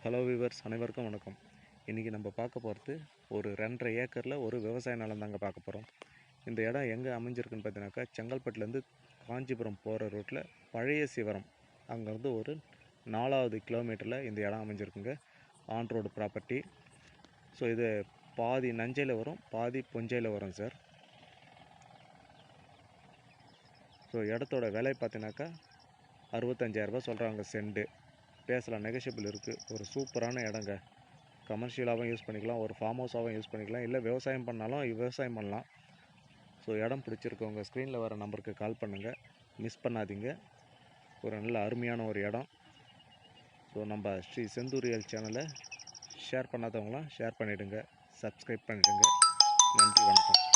Hello viewers, அனைவருக்கும் வணக்கம். இன்றைக்கி நம்ம பார்க்க போகிறது ஒரு 2.5 ஏக்கரில் ஒரு விவசாய நிலம் தாங்க பார்க்க போகிறோம். இந்த இடம் எங்கே அமைஞ்சிருக்குன்னு பார்த்தீங்கன்னாக்கா, செங்கல்பட்டுலேருந்து காஞ்சிபுரம் போகிற ரூட்டில் பழைய சிவரம் அங்கேருந்து ஒரு 4வது கிலோமீட்டரில் இந்த இடம் அமைஞ்சிருக்குங்க. On road property. ஸோ இது பாதி நஞ்சையில் வரும், பாதி புஞ்சையில் வரும் சார். ஸோ இடத்தோட விலை பார்த்தீங்கன்னாக்கா 65,000 சொல்கிறாங்க சென்ட். பேசலாம், நெகஷியபிள் இருக்குது. ஒரு சூப்பரான இடங்க. கமர்ஷியலாகவும் யூஸ் பண்ணிக்கலாம், ஒரு ஃபார்ம் ஹவுஸாகவும் யூஸ் பண்ணிக்கலாம், இல்லை விவசாயம் பண்ணாலும் விவசாயம் பண்ணலாம். ஸோ இடம் பிடிச்சிருக்கவங்க ஸ்க்ரீனில் வர நம்பருக்கு கால் பண்ணுங்கள், மிஸ் பண்ணாதீங்க. ஒரு நல்ல அருமையான ஒரு இடம். ஸோ நம்ம ஸ்ரீ செந்தூரியல் சேனலை ஷேர் பண்ணாதவங்களாம் ஷேர் பண்ணிவிடுங்க, சப்ஸ்கிரைப் பண்ணிவிடுங்க. நன்றி, வணக்கம்.